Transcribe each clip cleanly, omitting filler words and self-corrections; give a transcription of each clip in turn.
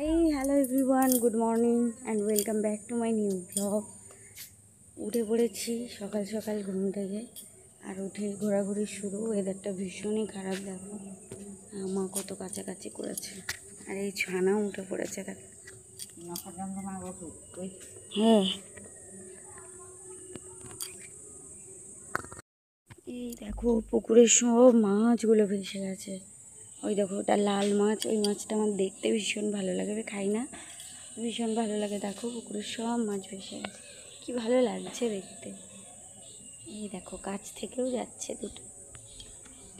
Hey, hello everyone, good morning and welcome back to my new vlog. উঠে পড়েছি সকাল সকাল ঘুম থেকে আর উঠে ঘোরাঘুরি শুরু। ওয়েদারটা ভীষণই খারাপ, দেখো মা কত কাছাকাছি করেছে আর এই ছানাও উঠে পড়েছে দেখো। হ্যাঁ, এই দেখো পুকুরের সব মাছগুলো ভেসে গেছে। ওই দেখো ওটা লাল মাছ, ওই মাছটা আমার দেখতে ভীষণ ভালো লাগে, খাই না, ভীষণ ভালো লাগে। দেখো পুকুরের সব মাছ ভেসে গেছে, কি ভালো লাগছে দেখতে। এই দেখো কাছ থেকেও যাচ্ছে দুটো,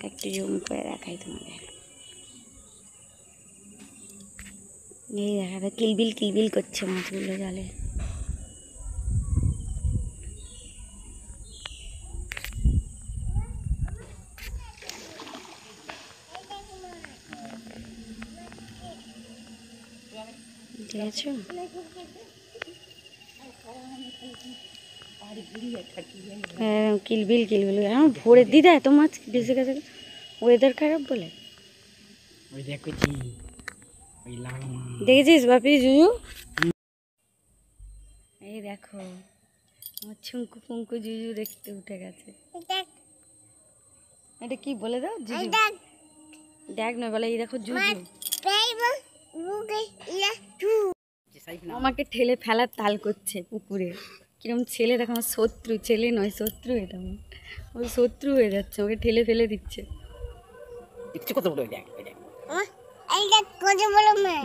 একটু জুম করে দেখাই তোমাদের। এই দেখা কিলবিল কিলবিল করছে মাছগুলো জলে। ঠিক আছে, হ্যাঁ কিলবিল কিলবিল এখন ভোরে দিদা এত মাছ বেশি গেছে, ওয়েদার খারাপ বলে। দেখেছিস বাপি জুজু? এই দেখো আমার ছুঙ্কু পুঙ্কু জুজু দেখতে উঠে গেছে। এটা কি বলে দাও? জুজু দেখ না বলে, এই দেখো জুজু আমাকে ঠেলে ফেলার তাল করছে পুকুরে। কিরম ছেলে দেখো, আমার শত্রু, ছেলে নয় শত্রু, এটা আমার ওই শত্রু হয়ে যাচ্ছে, ওকে ঠেলে ফেলে দিচ্ছে।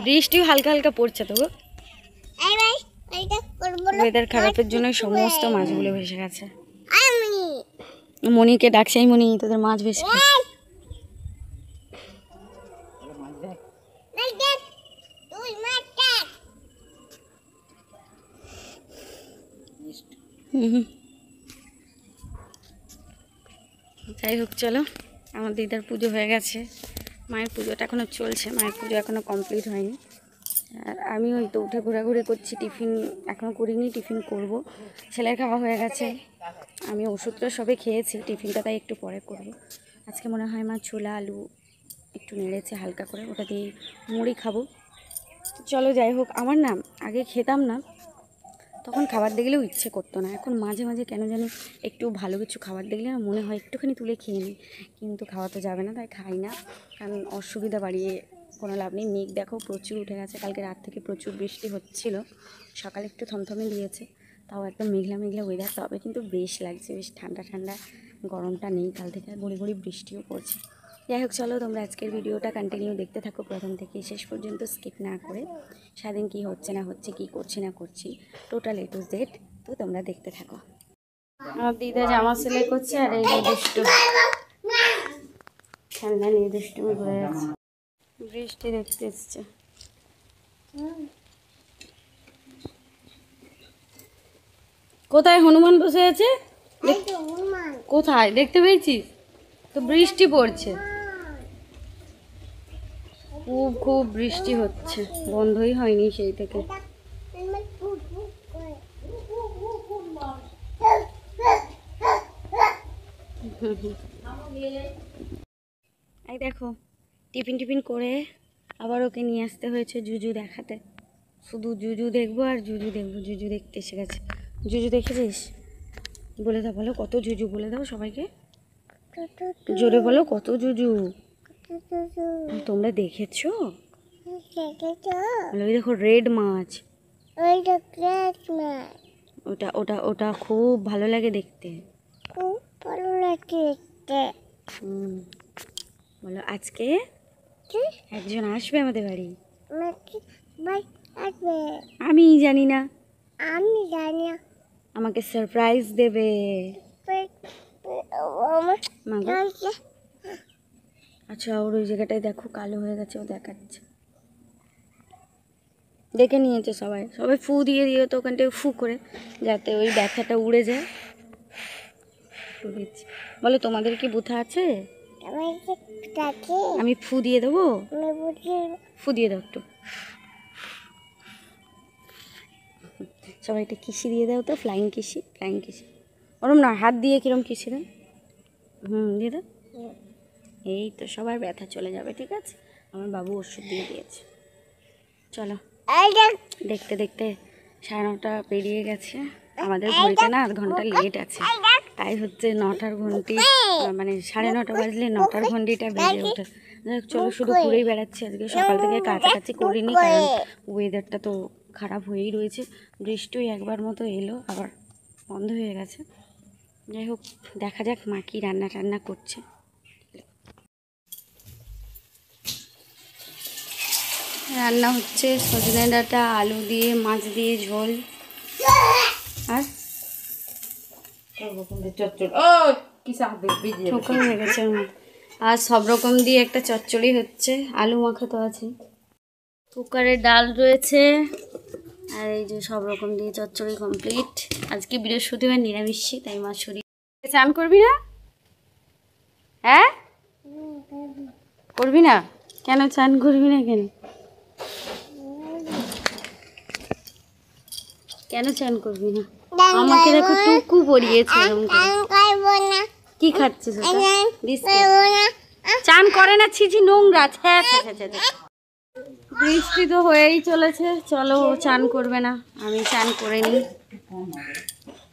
বৃষ্টিও হালকা হালকা পড়ছে তো গো। ওয়েদার খারাপের জন্য সমস্ত মাছগুলো ভেসে গেছে। মনিকে ডাকছে, এই মনি তোদের মাছ ভেসে গেছে। যাই হোক চলো, আমার দিদার পুজো হয়ে গেছে, মায়ের পুজোটা এখনও চলছে, মায়ের পুজো এখনও কমপ্লিট হয়নি। আর আমি ওই তো উঠে ঘোরাঘুরি করছি, টিফিন এখনও করিনি, টিফিন করব। ছেলের খাওয়া হয়ে গেছে, আমি ওষুধটা সবে খেয়েছি, টিফিনটা তাই একটু পরে করব। আজকে মনে হয় মা ছোলা আলু একটু নেড়েছে হালকা করে, ওটা দিয়ে মুড়ি খাবো। চলো যাই হোক, আমার না আগে খেতাম না, তখন খাবার দেখলেও ইচ্ছে করতো না, এখন মাঝে মাঝে কেন জানি একটু ভালো কিছু খাবার দেখলে না মনে হয় একটুখানি তুলে খেয়ে নিই, কিন্তু খাওয়া তো যাবে না, তাই খাই না, কারণ অসুবিধা বাড়িয়ে কোনো লাভ নেই। মেঘ দেখো প্রচুর উঠে গেছে, কালকে রাত থেকে প্রচুর বৃষ্টি হচ্ছিল, সকালে একটু থমথমে দিয়েছে, তাও একদম মেঘলা মেঘলা ওয়েদার, তবে কিন্তু বেশ লাগছে, বেশ ঠান্ডা ঠান্ডা, গরমটা নেই কাল থেকে, গড়ি গড়ি বৃষ্টিও পড়ছে। যাই হোক চলো, তোমরা আজকের ভিডিওটা কন্টিনিউ দেখতে থাকো প্রথম থেকে শেষ পর্যন্ত, স্কিপ না করে। সারাদিন কী হচ্ছে না হচ্ছে, কী করছি না করছি, টোটাল A to Z, তো তোমরা দেখতে থাকো। আমার দিদা জামা সেলাই করছে, আর এই দুষ্টু ঠান্ডা নিয়ে দুষ্টুমি করে যাচ্ছে, বৃষ্টি দেখতে এসছে। কোথায় হনুমান বসে আছে? কোথায় দেখতে পেয়েছিস? তো বৃষ্টি পড়ছে, খুব খুব বৃষ্টি হচ্ছে, বন্ধই হয়নি সেই থেকে। এই দেখো টিফিন টিফিন করে আবার ওকে নিয়ে আসতে হয়েছে জুজু দেখাতে, শুধু জুজু দেখবো আর জুজু দেখবো, জুজু দেখতে এসে গেছে। জুজু দেখেছিস? বলে দাও, বলো কত জুজু, বলে দাও সবাইকে, জোরে বলো কত জুজু। তোমরা দেখেছো? ওই দেখো রেড মাছ, ওটা ওটা ওটা খুব ভালো লাগে দেখতে, খুব ভালো লাগে দেখতে। বলো আজকে একজন আসবে আমাদের বাড়ি, আমি জানি না, আমাকে সারপ্রাইজ দেবে। আচ্ছা ওর ওই জায়গাটায় দেখো কালো হয়ে গেছে, ও দেখাচ্ছে, দেখে নিয়েছে সবাই, সবাই ফু দিয়ে দিয়ে তো ওখানটায় ফু করে, যাতে ওই ব্যথাটা উড়ে যায়। বলো তোমাদের কি বুথা আছে? আমি ফু দিয়ে দেবো, ফু দিয়ে দাও একটু, সবাই একটা কিসি দিয়ে দাও তো, ফ্লাইং কিসি, ফ্লাইং কিসি, ওরম না হাত দিয়ে কিরম কিসি দাও, দিয়ে দাও। এই তো সবার ব্যথা চলে যাবে, ঠিক আছে, আমার বাবু ওষুধ দিয়ে দিয়েছে। চলো দেখতে দেখতে 9:30 পেরিয়ে গেছে। আমাদের ঘড়িতে না 8 ঘন্টা লেট আছে, তাই হচ্ছে 9টার ঘন্টি মানে 9:30 বাজলে 9টার ঘন্টিটা বেজে ওঠে। চলো শুধু ঘুরেই বেড়াচ্ছি আজকে, সকাল থেকে কাছাকাছি করিনি কারণ ওয়েদারটা তো খারাপ হয়েই রয়েছে। বৃষ্টিও একবার মতো এলো আবার বন্ধ হয়ে গেছে। যাই হোক দেখা যাক মা কি রান্না টান্না করছে। রান্না হচ্ছে সজনে ডাঁটা আলু দিয়ে মাছ দিয়ে ঝোল আর ঠোকা হয়ে গেছে ওর মধ্যে, আর সব রকম দিয়ে একটা চচ্চড়ি হচ্ছে, আলু মাখা তো আছে, কুকারে ডাল রয়েছে, আর এই যে সব রকম দিয়ে চচ্চড়ি কমপ্লিট। আজকে বৃহস্পতিবার নিরামিষী, তাই মাছ সরিয়ে। চান করবি না? হ্যাঁ করবি না কেন? চান করবি না কেন? কেন চান করবি না? আমাকে দেখো টুকু পরিয়েছে এরকম করে। কি খাচ্ছিস? চান করে না, ছিছি নোংরা। বৃষ্টি তো হয়েই চলেছে, চলো ও চান করবে না, আমি চান করে নিই।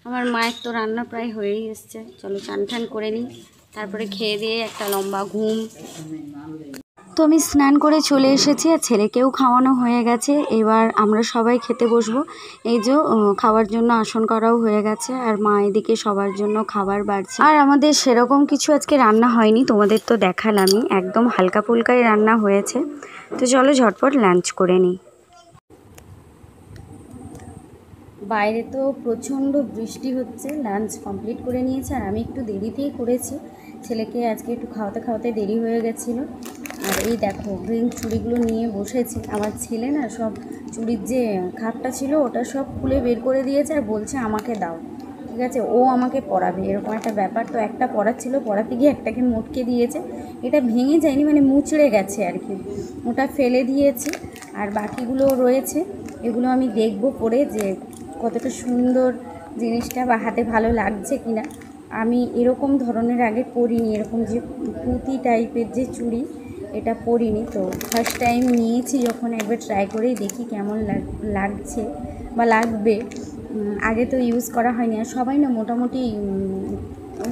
আমার মায়ের তো রান্না প্রায় হয়েই এসছে, চলো চান টান করে নিই, তারপরে খেয়ে দিয়ে একটা লম্বা ঘুম। তো আমি স্নান করে চলে এসেছি আর ছেলেকেও খাওয়ানো হয়ে গেছে। এবার আমরা সবাই খেতে বসবো। এই যে খাওয়ার জন্য আসন করাও হয়ে গেছে, আর মা এদিকে সবার জন্য খাবার বাড়ছে। আর আমাদের সেরকম কিছু আজকে রান্না হয়নি, তোমাদের তো দেখালামই, একদম হালকা ফুলকাই রান্না হয়েছে। তো চলো ঝটপট লাঞ্চ করে নিই। বাইরে তো প্রচণ্ড বৃষ্টি হচ্ছে, লাঞ্চ কমপ্লিট করে নিয়েছে আর আমি একটু দেরিতেই করেছি, ছেলেকে আজকে একটু খাওয়াতে খাওয়াতে দেরি হয়ে গেছিলো। আর এই দেখো গ্রিন চুড়িগুলো নিয়ে বসেছি, আমার ছেলে না সব চুড়ির যে খাপটা ছিল ওটা সব খুলে বের করে দিয়েছে আর বলছে আমাকে দাও, ঠিক আছে ও আমাকে পরাবে, এরকম একটা ব্যাপার। তো একটা পরাচ্ছিল, পরাতে গিয়ে একটাকে মটকে দিয়েছে, এটা ভেঙে যায়নি মানে মুচড়ে গেছে আর কি, ওটা ফেলে দিয়েছে। আর বাকিগুলো রয়েছে, এগুলো আমি দেখব পরে যে কতটা সুন্দর জিনিসটা বা হাতে ভালো লাগছে কিনা। আমি এরকম ধরনের আগে পরিনি, এরকম যে পুঁতি টাইপের যে চুড়ি এটা পরিনি, তো ফার্স্ট টাইম নিয়েছি যখন একবার ট্রাই করেই দেখি কেমন লাগছে বা লাগবে। আগে তো ইউজ করা হয়নি, আর সবাই না মোটামুটি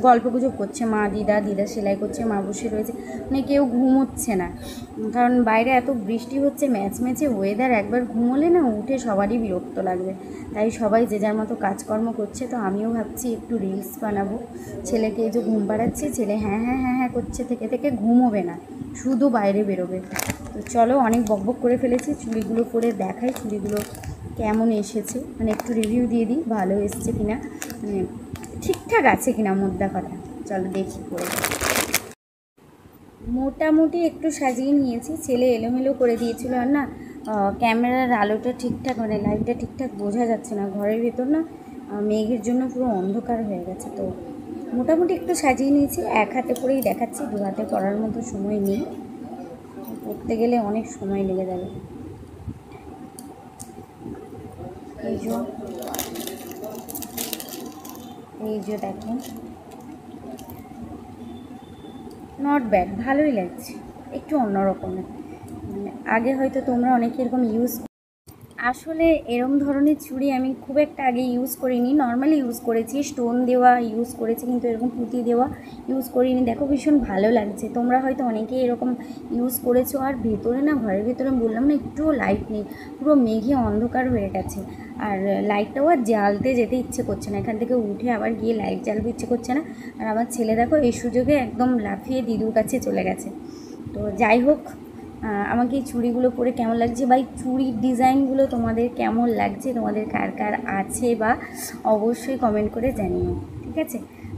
গল্পগুজব করছে, মা দিদা সেলাই করছে, মা বসে রয়েছে, মানে কেউ ঘুমোচ্ছে না, কারণ বাইরে এত বৃষ্টি হচ্ছে, ম্যাচে ওয়েদার, একবার ঘুমোলে না উঠে সবারই বিরক্ত লাগবে, তাই সবাই যে যার মতো কাজকর্ম করছে। তো আমিও ভাবছি একটু রিলস বানাবো, ছেলেকে এই যে ঘুম পাড়াচ্ছি, ছেলে হ্যাঁ হ্যাঁ হ্যাঁ হ্যাঁ করছে, থেকে থেকে ঘুমোবে না, শুধু বাইরে বেরোবে। তো চলো অনেক বকবক করে ফেলেছি, চুড়িগুলো পরে দেখাই চুড়িগুলো কেমন এসেছে, মানে একটু রিভিউ দিয়ে দিই ভালো এসছে কিনা, মানে ঠিকঠাক আছে কিনা মোদ্দা কথা। চলো দেখি পরে। মোটামুটি একটু সাজিয়ে নিয়েছি, ছেলে এলোমেলো করে দিয়েছিল, আর না ক্যামেরার আলোটা ঠিকঠাক মানে লাইটটা ঠিকঠাক বোঝা যাচ্ছে না, ঘরের ভেতর না মেঘের জন্য পুরো অন্ধকার হয়ে গেছে। তো মোটামুটি একটু সাজিয়ে নিয়েছি, এক হাতে করেই দেখাচ্ছি, দু হাতে করার মতো সময় নেই, করতে গেলে অনেক সময় লেগে যাবে। এই যে দেখো নট ব্যাড, ভালোই লাগছে, একটু অন্যরকমের, মানে আগে হয়তো তোমরা অনেকে এরকম ইউজ, আসলে এরম ধরনের চুড়ি আমি খুব একটা আগে ইউজ করিনি, নর্মালি ইউজ করেছি, স্টোন দেওয়া ইউজ করেছি, কিন্তু এরকম পুঁতি দেওয়া ইউজ করিনি। দেখো ভীষণ ভালো লাগছে, তোমরা হয়তো অনেকেই এরকম ইউজ করেছো। আর ভেতরে না ঘরের ভেতরে বললাম না একটুও লাইট নেই, পুরো মেঘে অন্ধকার হয়ে গেছে, আর লাইটটাও আর জ্বালতে যেতে ইচ্ছে করছে না, এখান থেকে উঠে আবার গিয়ে লাইট জ্বালতে ইচ্ছে করছে না। আর আমার ছেলে দেখো এই সুযোগে একদম লাফিয়ে দিদুর কাছে চলে গেছে। তো যাই হোক, আমাকে এই চুড়িগুলো পরে কেমন লাগছে বা এই চুড়ির ডিজাইনগুলো তোমাদের কেমন লাগছে, তোমাদের কার কার আছে বা অবশ্যই কমেন্ট করে জানিও, ঠিক আছে।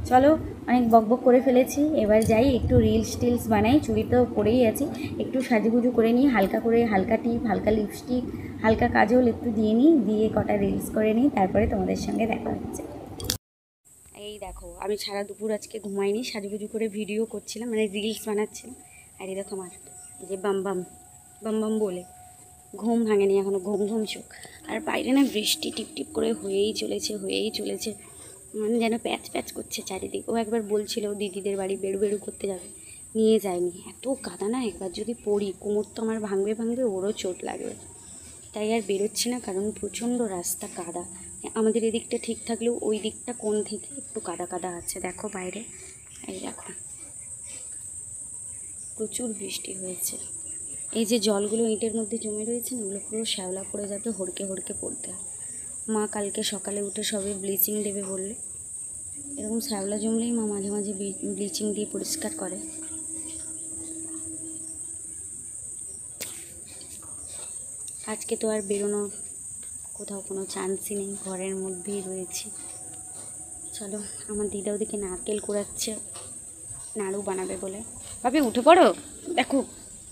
চলো অনেক বকবক করে ফেলেছি, এবার যাই একটু রিলস টিলস বানাই, চুড়ি তো পরেই আছি, একটু সাজুগুজু করে নিই, হালকা করে হালকা টিপ, হালকা লিপস্টিক, হালকা কাজল একটু দিয়ে নিই, দিয়ে কটা রিলস করে নিই, তারপরে তোমাদের সঙ্গে দেখা হচ্ছে। এই দেখো আমি সারা দুপুর আজকে ঘুমাইনি, সাজুগুজু করে ভিডিও করছিলাম, মানে রিলস বানাচ্ছিলাম। আর এই দেখো আমার যে বাম বাম বাম বাম বলে ঘুম ভাঙেনি এখনও, ঘুম ঘুম চোখ। আর বাইরে না বৃষ্টি টিপটিপ করে হয়েই চলেছে, মানে যেন প্যাচ প্যাচ করছে চারিদিক। ও একবার বলছিল দিদিদের বাড়ি বেরু করতে যাবে, নিয়ে যায়নি, এত কাদা না, একবার যদি পড়ি কোমর তো আমার ভাঙবে, ওরও চোট লাগবে। তাই আর বেরোচ্ছি না, কারণ প্রচণ্ড রাস্তা কাদা। আমাদের এদিকটা ঠিক থাকলেও ওই দিকটা কোন থেকে একটু কাদা কাদা আছে। দেখো বাইরে, এই দেখো প্রচুর বৃষ্টি হয়েছে। এই যে জলগুলো ইটের মধ্যে জমে রয়েছে না, ওগুলো পুরো শ্যাওলা পড়ে যাবে, হড়কে হড়কে পড়তে হয়। মা কালকে সকালে উঠে সবে ব্লিচিং দেবে বললে। এরকম শ্যাওলা জমলেই মা মাঝে মাঝে ব্লিচিং দিয়ে পরিষ্কার করে। আজকে তো আর বেরোনোর কোথাও কোনো চান্সই নেই, ঘরের মধ্যেই রয়েছি। চলো, আমার দিদা ওদিকে নারকেল কুড়াচ্ছে, নাড়ু বানাবে বলে। ভাবি উঠে পড়ো, দেখো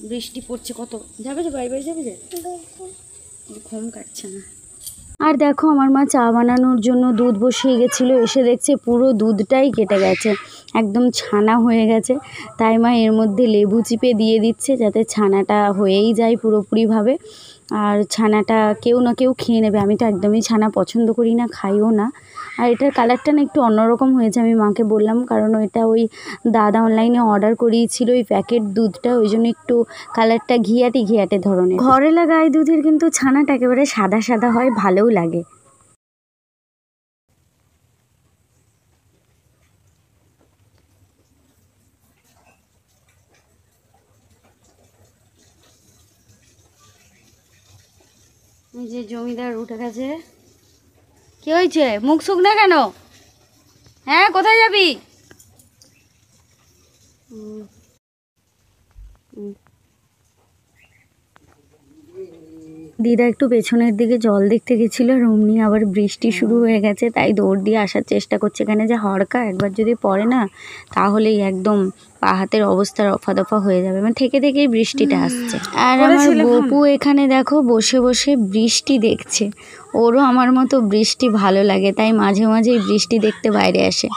বৃষ্টি পড়ছে কত। যাবে যে বাড়ি যাবে যে, ঘুম কাটছে না। আর দেখো আমার মা চা বানানোর জন্য দুধ বসিয়ে গেছিলো, এসে দেখছে পুরো দুধটাই কেটে গেছে, একদম ছানা হয়ে গেছে। তাই মা এর মধ্যে লেবু চিপে দিয়ে দিচ্ছে, যাতে ছানাটা হয়েই যায় পুরোপুরিভাবে। আর ছানাটা কেউ না কেউ খেয়ে নেবে। আমি তো একদমই ছানা পছন্দ করি না, খাইও না। আর এটার কালারটা না একটু অন্যরকম হয়েছে, আমি মাকে বললাম, কারণ এটা ওই দাদা অনলাইনে অর্ডার করিয়েছিল ওই প্যাকেট দুধটা, ওই জন্য একটু কালারটা ঘিয়াটে ঘিয়াটে ধরনের। ঘরে লাগা গাই দুধের কিন্তু ছানাটা একেবারে সাদা সাদা হয়, ভালোও লাগে। এই যে জমিদার উঠে গেছে। কি হয়েছে, মুখ শুক না কেন? হ্যাঁ, কোথায় যাবি? দিদা একটু পেছনের দিকে জল দেখতে গেছিলো, আর অমনি আবার বৃষ্টি শুরু হয়ে গেছে, তাই দৌড় দিয়ে আসার চেষ্টা করছে। এখানে যে হড়কা, একবার যদি পড়ে না তাহলেই একদম পা হাতের অবস্থা রফা দফা হয়ে যাবে, মানে থেকে থেকেই বৃষ্টিটা আসছে। আর আমার গপু এখানে দেখো বসে বসে বৃষ্টি দেখছে। ওরও আমার মতো বৃষ্টি ভালো লাগে, তাই মাঝে মাঝেই বৃষ্টি দেখতে বাইরে আসে।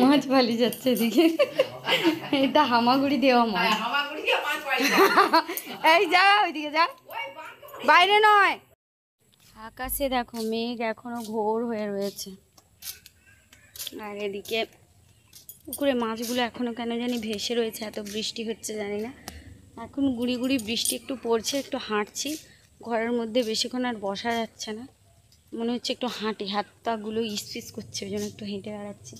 মাছ পালিয়ে যাচ্ছে এদিকে, এটা হামাগুড়ি দেওয়া মাছ। এই যা, ওইদিকে যা, বাইরে নয়। আকাশে দেখো মেঘ এখনো ঘোর হয়ে রয়েছে, আর এদিকে পুকুরে মাছগুলো এখনো কেন জানি ভেসে রয়েছে, এত বৃষ্টি হচ্ছে জানি না। এখন গুড়ি গুড়ি বৃষ্টি একটু পড়ছে, একটু হাঁটছি। ঘরের মধ্যে বেশিক্ষণ আর বসা যাচ্ছে না, মনে হচ্ছে একটু হাঁটি, হাত পাগুলো ইসপিস করছে, ওই জন্য একটু হেঁটে বেড়াচ্ছি।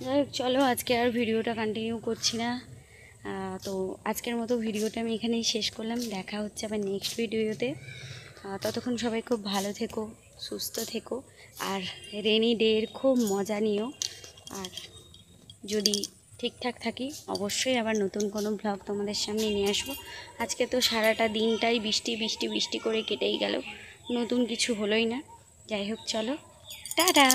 যাই হোক, চলো আজকে আর ভিডিওটা কন্টিনিউ করছি না। তো আজকের মতো ভিডিওটা আমি এখানেই শেষ করলাম। দেখা হচ্ছে আবার নেক্সট ভিডিওতে। ততক্ষণ সবাই খুব ভালো থেকো, সুস্থ থেকো, আর রেনি ডের খুব মজা নিও। আর যদি ঠিকঠাক থাকি অবশ্যই আবার নতুন কোনো ব্লগ তোমাদের সামনে নিয়ে আসবো। আজকে তো সারাটা দিনটাই বৃষ্টি বৃষ্টি বৃষ্টি করে কেটেই গেল, নতুন কিছু হলোই না। যাই হোক, চলো টাটা।